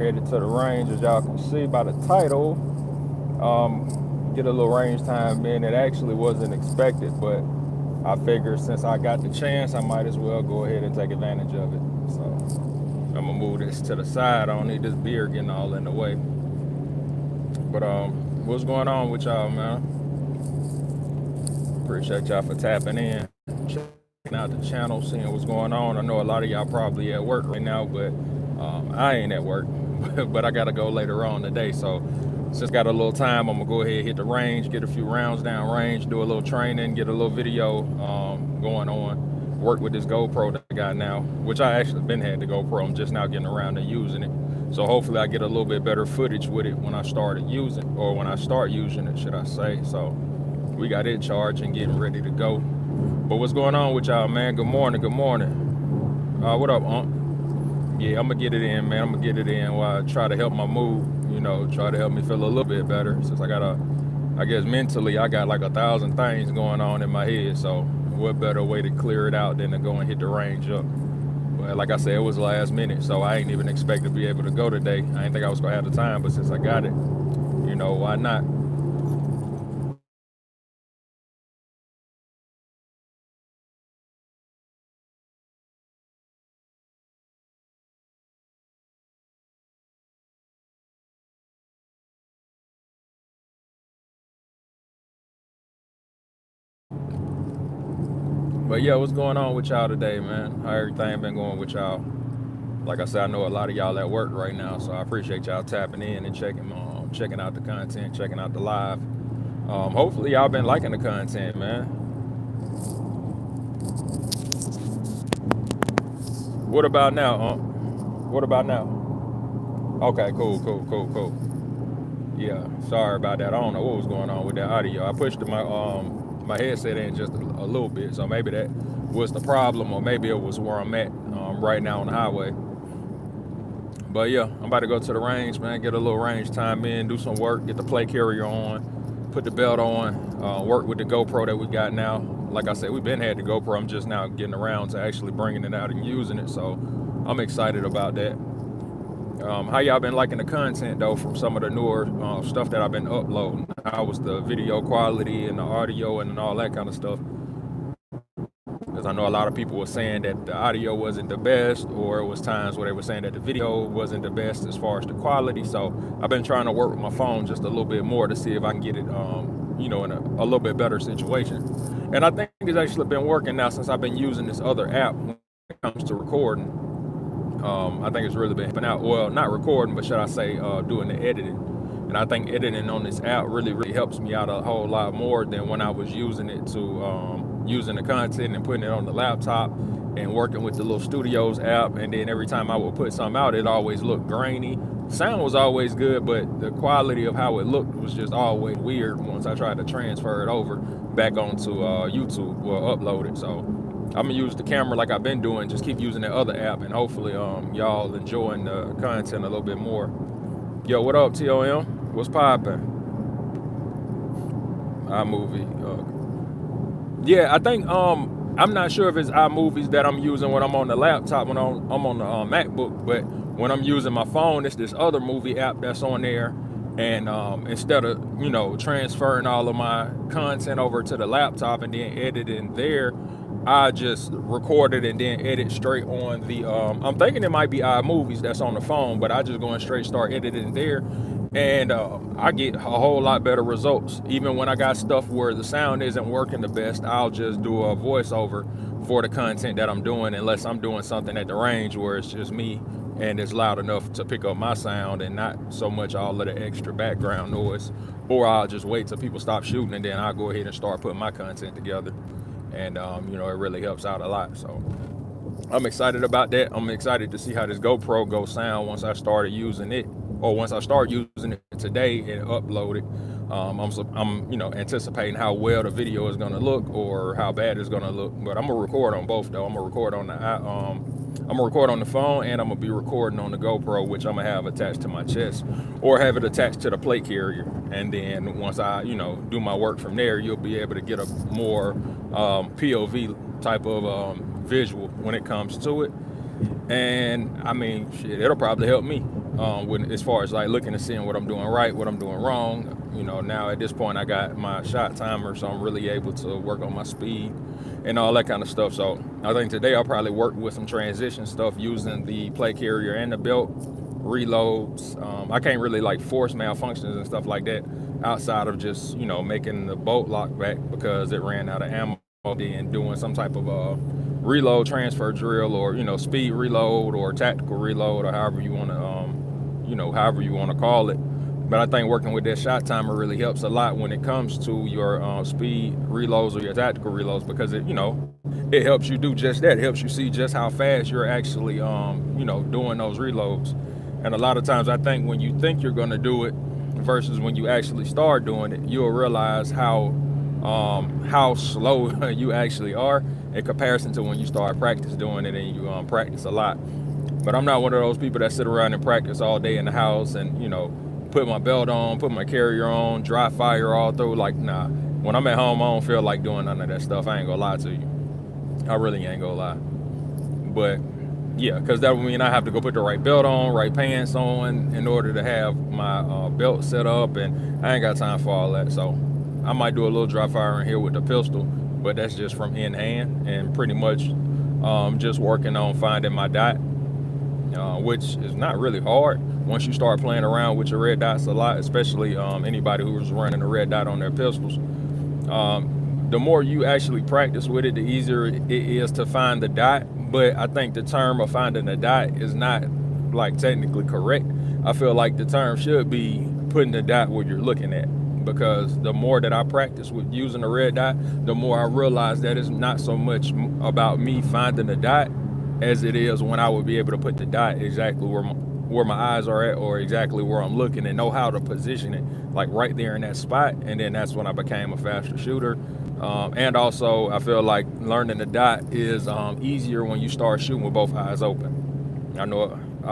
headed to the range, as y'all can see by the title. Get a little range time in. It actually wasn't expected, but I figured since I got the chance, I might as well go ahead and take advantage of it. So I'm gonna move this to the side. I don't need this beer getting all in the way. But what's going on with y'all, man? Appreciate y'all for tapping in, checking out the channel, seeing what's going on. I know a lot of y'all probably at work right now, but I ain't at work. But I gotta go later on today. So since got a little time, I'm gonna go ahead, hit the range, get a few rounds down range, do a little training, get a little video going on, work with this GoPro that I got now, which I actually been had the GoPro. I'm just now getting around to using it. So hopefully I get a little bit better footage with it when I start using it, should I say. So we got it charged and getting ready to go. But what's going on with y'all, man? Good morning, good morning. What up, Yeah, I'm gonna get it in, man. I'm gonna get it in while I try to help my mood, try to help me feel a little bit better. Since I guess mentally, I got like 1,000 things going on in my head. So what better way to clear it out than to go and hit the range up? But like I said, it was last minute, so I ain't even expect to be able to go today. I didn't think I was gonna have the time, but since I got it, why not? But yeah, what's going on with y'all today, man? How everything been going with y'all? Like I said, I know a lot of y'all at work right now, so I appreciate y'all tapping in and checking out the content, checking out the live. Hopefully y'all been liking the content, man. What about now, What about now? Okay, cool. Yeah, sorry about that. I don't know what was going on with that audio. I pushed my headset in just a little bit, so maybe that was the problem, or maybe it was where I'm at right now on the highway. But yeah, I'm about to go to the range, man, get a little range time in, do some work, get the plate carrier on, put the belt on, work with the GoPro that we got now. Like I said, we've been had the GoPro. I'm just now getting around to actually bringing it out and using it, so I'm excited about that. How y'all been liking the content though from some of the newer stuff that I've been uploading? How was the video quality and the audio and all that kind of stuff? Because I know a lot of people were saying that the audio wasn't the best, or it was times where they were saying that the video wasn't the best as far as the quality. So I've been trying to work with my phone just a little bit more to see if I can get it, in a little bit better situation. And I think it's actually been working now since I've been using this other app when it comes to recording. I think it's really been helping out. Well, not recording, but should I say doing the editing. And I think editing on this app really helps me out a whole lot more than when I was using it to using the content and putting it on the laptop and working with the little Studios app. And then every time I would put something out, it always looked grainy. Sound was always good, but the quality of how it looked was just always weird once I tried to transfer it over back onto YouTube or upload it. So I'm gonna use the camera like I've been doing, just keep using that other app, and hopefully y'all enjoying the content a little bit more. Yo, what up, TOM? What's poppin'? iMovie. Yeah, I think I'm not sure if it's iMovies that I'm using when I'm on the laptop, when I'm on the MacBook, but when I'm using my phone, it's this other movie app that's on there. And instead of transferring all of my content over to the laptop and then editing there, I just record it and then edit straight on the I'm thinking it might be iMovies that's on the phone, but I just go and straight start editing there, and I get a whole lot better results. Even when I got stuff where the sound isn't working the best, I'll just do a voiceover for the content that I'm doing, unless I'm doing something at the range where it's just me and it's loud enough to pick up my sound and not so much all of the extra background noise. Or I'll just wait till people stop shooting and then I'll go ahead and start putting my content together. And it really helps out a lot. So I'm excited about that. I'm excited to see how this GoPro goes sound once I started using it, or once I start using it today and upload it. I'm anticipating how well the video is gonna look or how bad it's gonna look. But I'm gonna record on both though. I'm gonna record on the phone, and I'm gonna be recording on the GoPro, which I'm gonna have attached to my chest, or have it attached to the plate carrier. And then once I do my work from there, you'll be able to get a more POV type of visual when it comes to it. And I mean, shit, it'll probably help me. as far as like looking and seeing what I'm doing right, what I'm doing wrong. You know, now at this point I got my shot timer, so I'm really able to work on my speed and all that kind of stuff. So I think today I'll probably work with some transition stuff using the plate carrier and the belt reloads. I can't really like force malfunctions and stuff like that outside of just, you know, making the bolt lock back because it ran out of ammo, and doing some type of reload transfer drill, or, you know, speed reload or tactical reload, or however you want to however you want to call it. But I think working with that shot timer really helps a lot when it comes to your speed reloads or your tactical reloads, because it, you know, it helps you do just that. It helps you see just how fast you're actually doing those reloads. And a lot of times I think when you think you're going to do it versus when you actually start doing it, you'll realize how slow you actually are in comparison to when you start practice doing it and you practice a lot. But I'm not one of those people that sit around and practice all day in the house and, you know, put my belt on, put my carrier on, dry fire all through. Like, nah. When I'm at home, I don't feel like doing none of that stuff. I ain't gonna lie to you. I really ain't gonna lie. But yeah, because that would mean I have to go put the right belt on, right pants on in order to have my belt set up, and I ain't got time for all that. So I might do a little dry fire in here with the pistol, but that's just from in hand, and pretty much just working on finding my dot, which is not really hard once you start playing around with your red dots a lot, especially anybody who's running a red dot on their pistols. The more you actually practice with it, the easier it is to find the dot. But I think the term of finding a dot is not like technically correct. I feel like the term should be putting the dot where you're looking at, because the more that I practice with using a red dot, the more I realize that it's not so much about me finding the dot as it is when I would be able to put the dot exactly where my eyes are at, or exactly where I'm looking, and know how to position it like right there in that spot. And then that's when I became a faster shooter. And also I feel like learning the dot is easier when you start shooting with both eyes open. I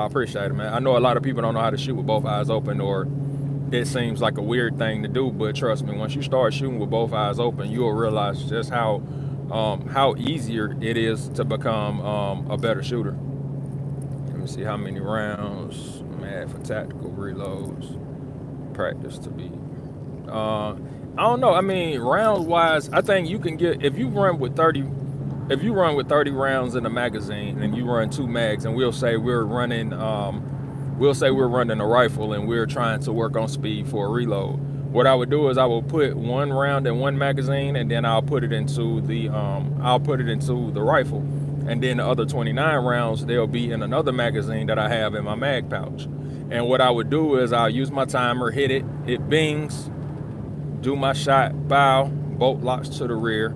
appreciate it, man. I know a lot of people don't know how to shoot with both eyes open, or it seems like a weird thing to do, but trust me, once you start shooting with both eyes open, you'll realize just how easier it is to become a better shooter. Let me see how many rounds I'm at for tactical reloads. Practice to be. I don't know. I mean, rounds wise, I think you can get, if you run with 30 rounds in a magazine and you run 2 mags, and we'll say we're running a rifle and we're trying to work on speed for a reload. What I would do is I will put 1 round in 1 magazine, and then I'll put it into the rifle, and then the other 29 rounds, they'll be in another magazine that I have in my mag pouch. And what I would do is I'll use my timer, hit it, it bings, do my shot, bow, bolt locks to the rear,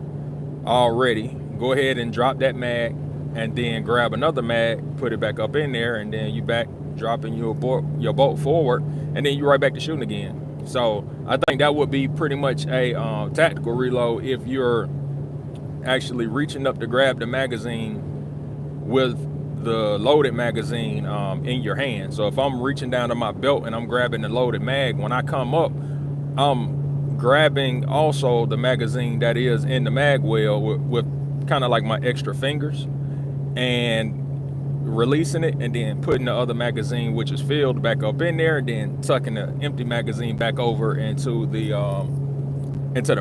all ready. Go ahead and drop that mag, and then grab another mag, put it back up in there, and then you back dropping your bolt forward, and then you're right back to shooting again. So I think that would be pretty much a tactical reload if you're actually reaching up to grab the magazine with the loaded magazine in your hand. So if I'm reaching down to my belt and I'm grabbing the loaded mag, when I come up, I'm grabbing also the magazine that is in the mag well with kind of like my extra fingers, and releasing it, and then putting the other magazine, which is filled, back up in there, and then tucking the empty magazine back over into the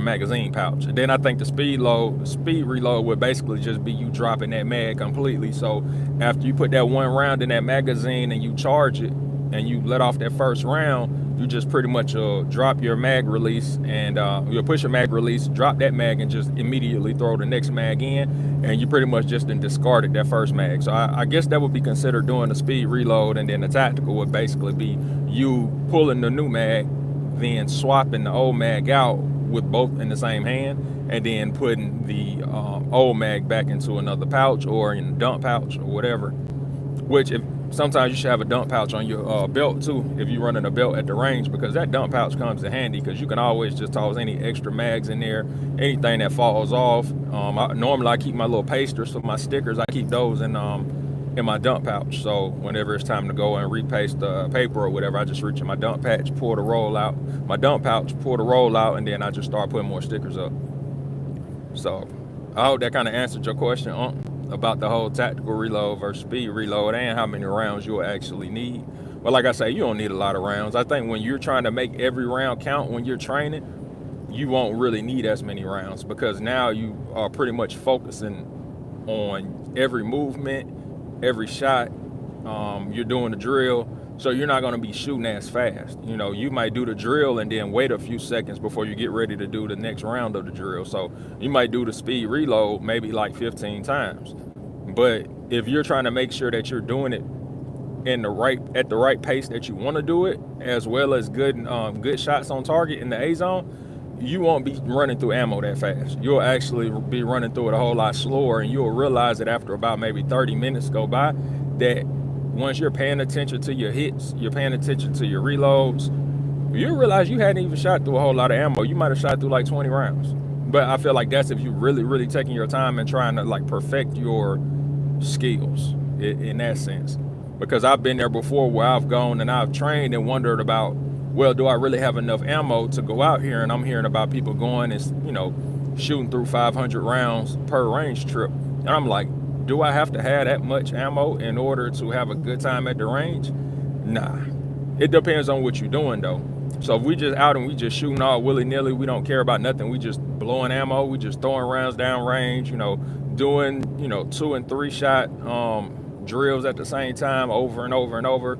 magazine pouch. And then I think the speed reload would basically just be you dropping that mag completely. So after you put that 1 round in that magazine and you charge it and you let off that first round, you just pretty much drop your mag release, and you'll push your mag release, drop that mag, and just immediately throw the next mag in, and you pretty much just discarded that first mag. So I guess that would be considered doing a speed reload. And then the tactical would basically be you pulling the new mag, then swapping the old mag out with both in the same hand, and then putting the old mag back into another pouch or in a dump pouch or whatever. Which, if sometimes you should have a dump pouch on your belt too, if you're running a belt at the range, because that dump pouch comes in handy, because you can always just toss any extra mags in there, anything that falls off. Normally I keep my little pasters for my stickers. I keep those in my dump pouch. So whenever it's time to go and repaste the paper or whatever, I just reach in my dump pouch, pull the roll out, and then I just start putting more stickers up. So I hope that kind of answered your question about the whole tactical reload versus speed reload, and how many rounds you'll actually need. But like I say, you don't need a lot of rounds. I think when you're trying to make every round count when you're training, you won't really need as many rounds, because now you are pretty much focusing on every movement, every shot. You're doing the drill, so you're not going to be shooting as fast. You know, you might do the drill and then wait a few seconds before you get ready to do the next round of the drill. So you might do the speed reload maybe like 15 times. But if you're trying to make sure that you're doing it at the right pace that you want to do it, as well as good shots on target in the A zone, you won't be running through ammo that fast. You'll actually be running through it a whole lot slower, and you'll realize that after about maybe 30 minutes go by, that once you're paying attention to your hits, you're paying attention to your reloads, you realize you hadn't even shot through a whole lot of ammo. You might have shot through like 20 rounds. But I feel like that's if you really taking your time and trying to like perfect your skills in that sense. Because I've been there before where I've gone and I've trained and wondered about, well, do I really have enough ammo to go out here? And I'm hearing about people going and, you know, shooting through 500 rounds per range trip. And I'm like, do I have to have that much ammo in order to have a good time at the range? Nah. It depends on what you're doing, though. So if we just out and we just shooting all willy-nilly, we don't care about nothing, we just blowing ammo, we just throwing rounds down range, you know, doing, you know, 2 and 3 shot drills at the same time over and over and over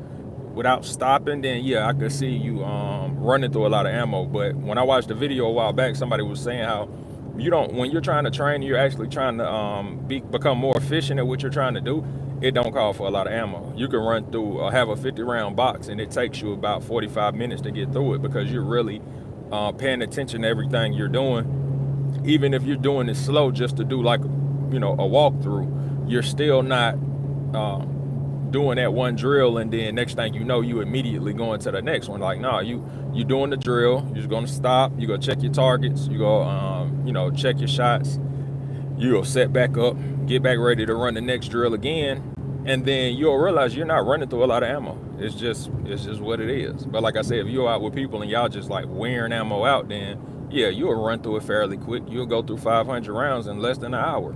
without stopping, then yeah, I could see you running through a lot of ammo. But when I watched the video a while back, somebody was saying how you don't, when you're trying to train, you're actually trying to become more efficient at what you're trying to do. It don't call for a lot of ammo. You can run through have a 50 round box and it takes you about 45 minutes to get through it, because you're really paying attention to everything you're doing. Even if you're doing it slow just to do like, you know, a walkthrough, you're still not doing that one drill and then next thing you know, you immediately going to the next one. Like, no, you doing the drill, you're just gonna stop, you go check your targets, you go you know, check your shots, you go set back up, get back ready to run the next drill again, and then you'll realize you're not running through a lot of ammo. It's just what it is. But like I said, if you're out with people and y'all just like wearing ammo out, then yeah, you'll run through it fairly quick. You'll go through 500 rounds in less than an hour,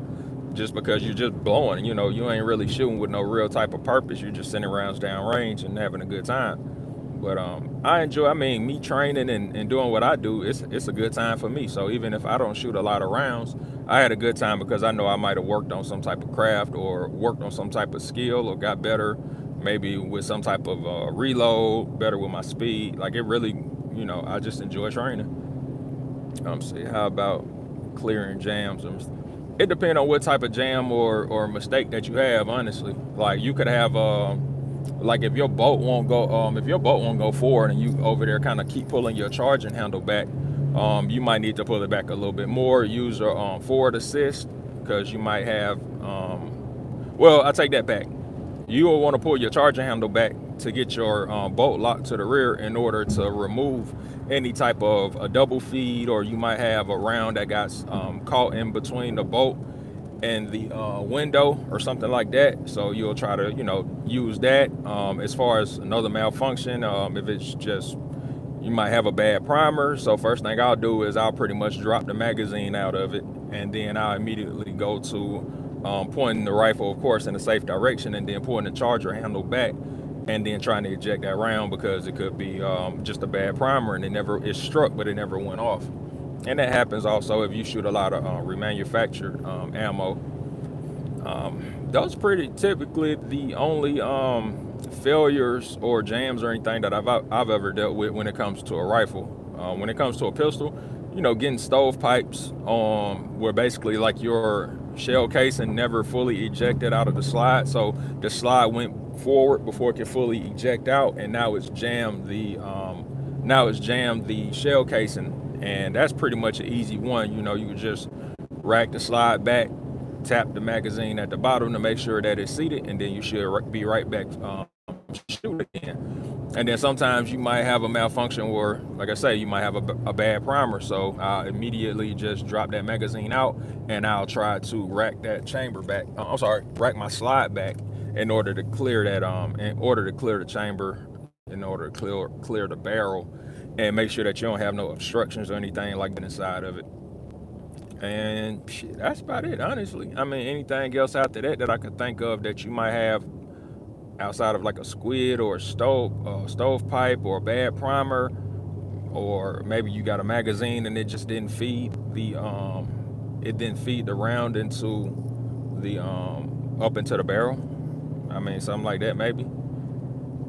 just because you're just blowing. You know, you ain't really shooting with no real type of purpose. You're just sending rounds down range and having a good time. But I enjoy, I mean, me training and doing what I do, it's a good time for me. So even if I don't shoot a lot of rounds, I had a good time because I know I might have worked on some type of craft or worked on some type of skill or got better, maybe with some type of reload, better with my speed. Like, it really, you know, I just enjoy training. See, how about clearing jams? It depends on what type of jam or mistake that you have, honestly. Like, you could have like if your bolt won't go forward and you over there kind of keep pulling your charging handle back, you might need to pull it back a little bit more, use your forward assist, because you might have well, I take that back. You will want to pull your charging handle back to get your bolt locked to the rear in order to remove any type of a double feed, or you might have a round that got caught in between the bolt and the window or something like that. So you'll try to, you know, use that. As far as another malfunction, if it's just, you might have a bad primer. So first thing I'll do is I'll pretty much drop the magazine out of it, and then I'll immediately go to pointing the rifle, of course, in a safe direction, and then pulling the charger handle back, and then trying to eject that round, because it could be just a bad primer and it struck but it never went off. And that happens also if you shoot a lot of remanufactured ammo. Those pretty typically the only failures or jams or anything that I've ever dealt with when it comes to a rifle. When it comes to a pistol, you know, getting stovepipes where basically like your shell casing never fully ejected out of the slide, so the slide went forward before it could fully eject out, and now it's jammed the shell casing, and that's pretty much an easy one. You know, you can just rack the slide back, tap the magazine at the bottom to make sure that it's seated, and then you should be right back shoot again. And then sometimes you might have a malfunction where, like I say, you might have a bad primer, so I'll immediately just drop that magazine out and I'll try to rack that chamber back, rack my slide back in order to clear that in order to clear the chamber, in order to clear the barrel, and make sure that you don't have no obstructions or anything like that inside of it. And shit, that's about it, honestly. I mean, anything else after that I could think of that you might have outside of like a squid or a stovepipe or a bad primer, or maybe you got a magazine and it just didn't feed the round into the up into the barrel. I mean, something like that maybe.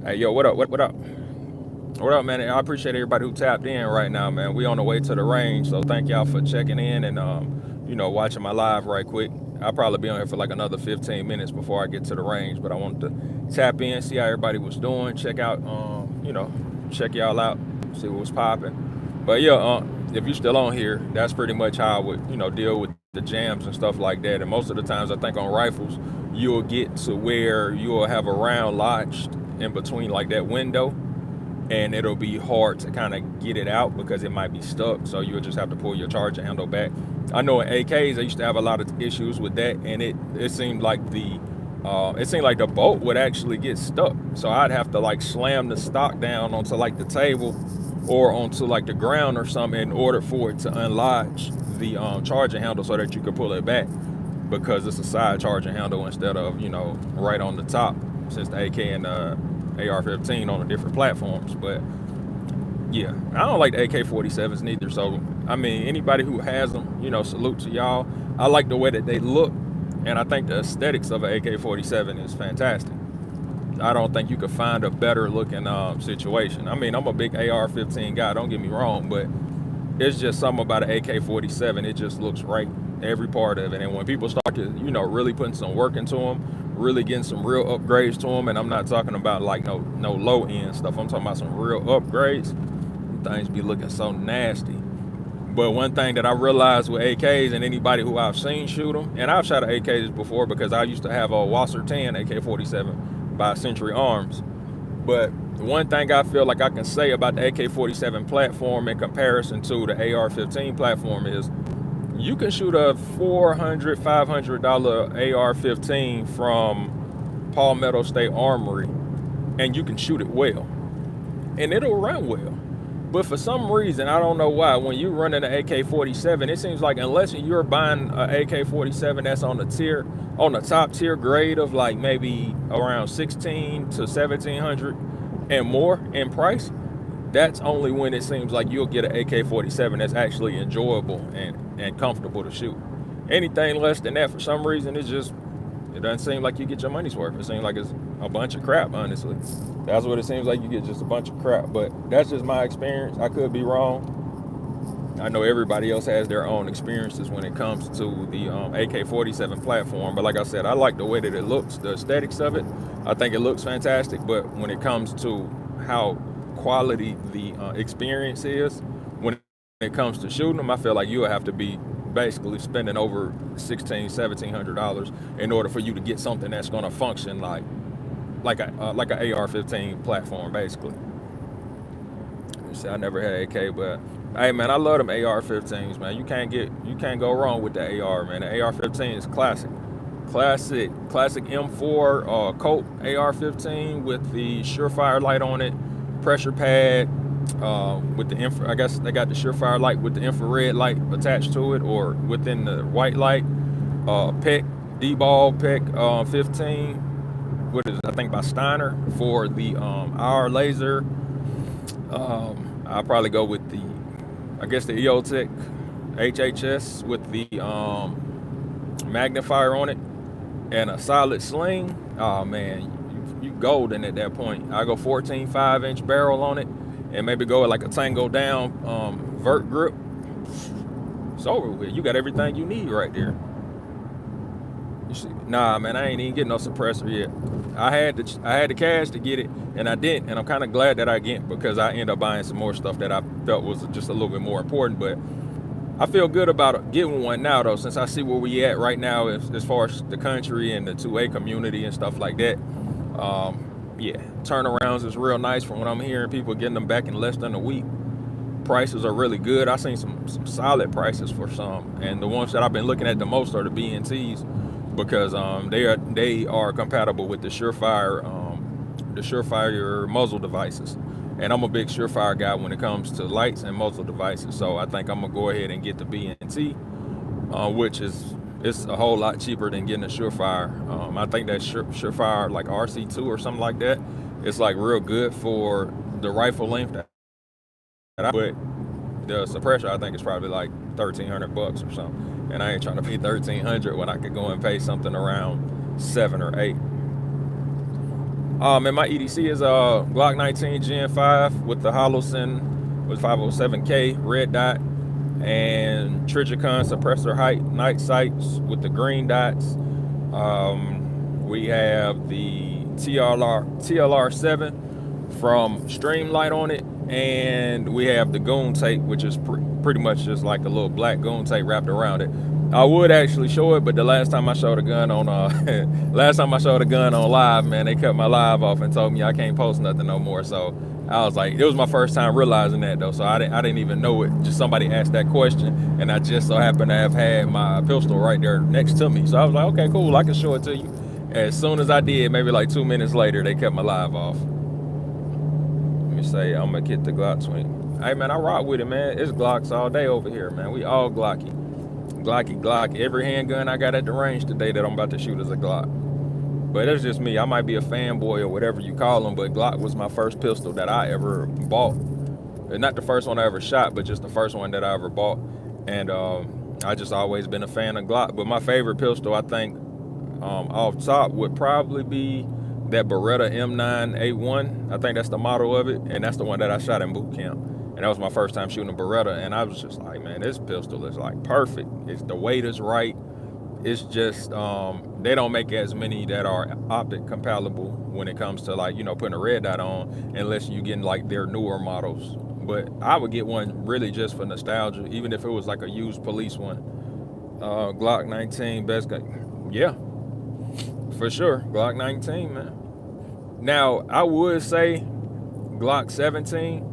Hey, yo, what up? What up? What up, man? I appreciate everybody who tapped in right now, man. We on the way to the range, so thank y'all for checking in and watching my live right quick. I'll probably be on here for like another 15 minutes before I get to the range, but I wanted to tap in, see how everybody was doing, check out, check y'all out, see what was popping. But yeah, if you're still on here, that's pretty much how I would, deal with the jams and stuff like that. And most of the times, I think on rifles, you'll get to where you'll have a round lodged in between like that window, and it'll be hard to kind of get it out because it might be stuck. So you'll just have to pull your charger handle back. I know in AKs I used to have a lot of issues with that, and it seemed like the bolt would actually get stuck. So I'd have to like slam the stock down onto like the table or onto like the ground or something in order for it to unlodge the charger handle so that you could pull it back, because it's a side charger handle instead of right on the top, since the AK and AR-15 on the different platforms. But yeah, I don't like the AK-47s neither. So I mean, anybody who has them, salute to y'all. I like the way that they look, and I think the aesthetics of an AK-47 is fantastic. I don't think you could find a better looking situation. I mean, I'm a big AR-15 guy, don't get me wrong, but it's just something about an AK-47. It just looks right, every part of it. And when people start to, really putting some work into them, really getting some real upgrades to them, and I'm not talking about like no low end stuff. I'm talking about some real upgrades. Things be looking so nasty. But one thing that I realized with AKs, and anybody who I've seen shoot them, and I've shot an AKs before because I used to have a Wasser 10 AK-47 by Century Arms. But one thing I feel like I can say about the AK-47 platform in comparison to the AR-15 platform is you can shoot a $400, $500 AR-15 from Palmetto State Armory, and you can shoot it well, and it'll run well. But for some reason, I don't know why, when you're running an AK-47, it seems like unless you're buying an AK-47 that's on the top tier grade of like maybe around 16 to 1700 and more in price, that's only when it seems like you'll get an AK-47 that's actually enjoyable and comfortable to shoot. Anything less than that, for some reason, it doesn't seem like you get your money's worth. It seems like it's a bunch of crap, honestly. That's what it seems like. You get just a bunch of crap. But that's just my experience. I could be wrong. I know everybody else has their own experiences when it comes to the AK-47 platform. But like I said, I like the way that it looks, the aesthetics of it. I think it looks fantastic. But when it comes to how quality the experience is, when it comes to shooting them, I feel like you'll have to be basically spending over $1,700 in order for you to get something that's going to function like an AR-15 platform, basically. See, I never had AK, but hey, man, I love them AR-15s, man. You can't go wrong with the AR, man. The AR-15 is classic M4 Colt AR-15 with the Surefire light on it, pressure pad. With the I guess they got the Surefire light with the infrared light attached to it, or within the white light. D-ball PEC 15. What is it? I think by Steiner for the IR laser. I'll probably go with the EOTech HHS with the magnifier on it and a solid sling. Oh man, you golden at that point. I go 14 5-inch barrel on it, and maybe go with like a Tango down vert grip. It's over with. You got everything you need right there. You see, nah, man, I ain't even getting no suppressor yet. I had the cash to get it, and I didn't, and I'm kind of glad that I didn't, because I ended up buying some more stuff that I felt was just a little bit more important. But I feel good about getting one now, though, since I see where we at right now as far as the country and the 2A community and stuff like that. Yeah, turnarounds is real nice from what I'm hearing. People getting them back in less than a week. Prices are really good. I've seen some solid prices for some, and the ones that I've been looking at the most are the BNTs, because they are compatible with the Surefire muzzle devices, and I'm a big Surefire guy when it comes to lights and muzzle devices. So I think I'm gonna go ahead and get the BNT, which is It's a whole lot cheaper than getting a Surefire. I think that Surefire, like RC2 or something like that, it's like real good for the rifle length. But the suppressor, I think, is probably like $1,300 or something. And I ain't trying to pay $1,300 when I could go and pay something around 7 or 8. And my EDC is a Glock 19 Gen 5 with the Holosun with 507K red dot and Trigicon suppressor height night sights with the green dots. We have the TLR7 from Streamlight on it, and we have the goon tape, which is pretty much just like a little black goon tape wrapped around it. I would actually show it, but the last time I showed a gun on live, man, they cut my live off and told me I can't post nothing no more. So I was like, it was my first time realizing that though. So I didn't even know it. Just somebody asked that question, and I just so happened to have had my pistol right there next to me. So I was like, okay, cool, I can show it to you. As soon as I did, maybe like 2 minutes later, they cut my live off. Let me say, I'm gonna get the Glock swing. Hey man, I rock with it, man. It's Glocks all day over here, man. We all Glocky. Glock. Every handgun I got at the range today that I'm about to shoot is a Glock. But that's just me. I might be a fanboy or whatever you call them, but Glock was my first pistol that I ever bought. And not the first one I ever shot, but just the first one that I ever bought. And I just always been a fan of Glock. But my favorite pistol, I think, off top would probably be that Beretta M981. I think that's the model of it, and that's the one that I shot in boot camp. And that was my first time shooting a Beretta, and I was just like, man, this pistol is like perfect. The weight is right. It's just, they don't make as many that are optic compatible when it comes to like, you know, putting a red dot on, unless you getting like their newer models. But I would get one really just for nostalgia, even if it was like a used police one. Glock 19, best gun. Yeah, for sure. Glock 19, man. Now, I would say Glock 17.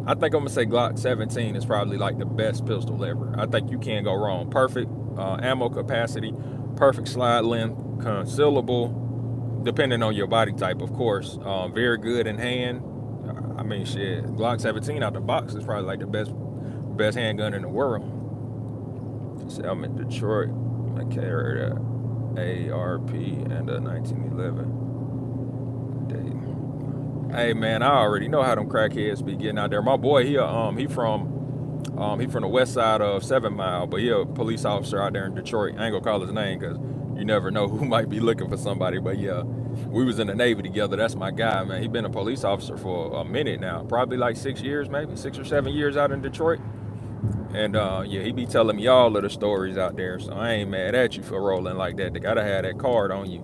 I think I'm gonna say Glock 17 is probably like the best pistol ever. I think you can't go wrong. Perfect ammo capacity, perfect slide length, concealable, depending on your body type, of course. Very good in hand. I mean, shit, Glock 17 out the box is probably like the best handgun in the world. See, I'm in Detroit. I carry a ARP and a 1911. Hey man, I already know how them crackheads be getting out there. My boy, he from the west side of 7 Mile, but he a police officer out there in Detroit. I ain't gonna call his name because you never know who might be looking for somebody. But yeah, we was in the Navy together. That's my guy, man. He been a police officer for a minute now, probably like 6 years, maybe 6 or 7 years out in Detroit. And yeah, he be telling me all of the stories out there. So I ain't mad at you for rolling like that. They gotta have that card on you.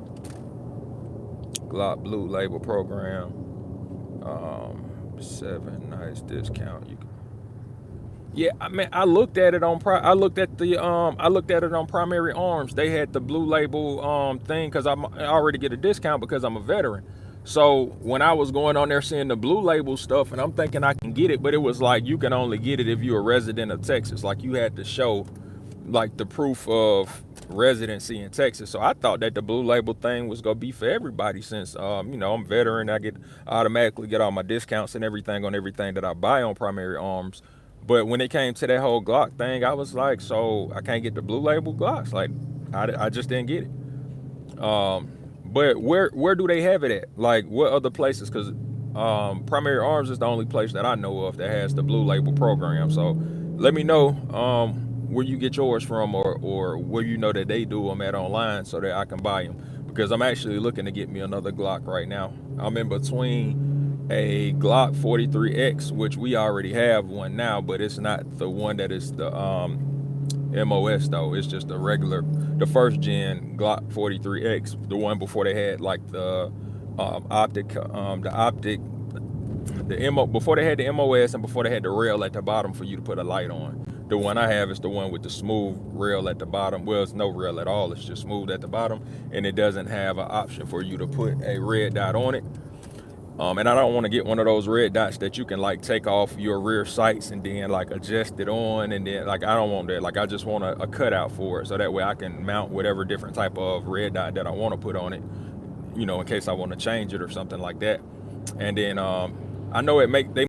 Glock Blue Label Program. 7 nice discount. Yeah, I mean, I looked at it on Primary Arms. They had the Blue Label thing because I already get a discount because I'm a veteran. So when I was going on there seeing the Blue Label stuff, and I'm thinking I can get it, but it was like you can only get it if you're a resident of Texas. Like you had to show like the proof of residency in Texas. So I thought that the Blue Label thing was gonna be for everybody since you know, I'm a veteran. I automatically get all my discounts and everything on everything that I buy on Primary Arms. But when it came to that whole Glock thing, I was like, so I can't get the Blue Label Glocks. Like I just didn't get it. But where do they have it at? Like what other places? Because Primary Arms is the only place that I know of that has the Blue Label program. So let me know where you get yours from, or where you know that they do them at online, so that I can buy them, because I'm actually looking to get me another Glock right now. I'm in between a Glock 43X, which we already have one now, but it's not the one that is the MOS though. It's just the first gen Glock 43X, the one before they had like the before they had the MOS and before they had the rail at the bottom for you to put a light on. The one I have is the one with the smooth rail at the bottom. Well, it's no rail at all. It's just smooth at the bottom, and it doesn't have an option for you to put a red dot on it. And I don't want to get one of those red dots that you can like take off your rear sights and then like adjust it on, and then like I don't want that. Like I just want a cutout for it, so that way I can mount whatever different type of red dot that I want to put on it, you know, in case I want to change it or something like that. And then I know they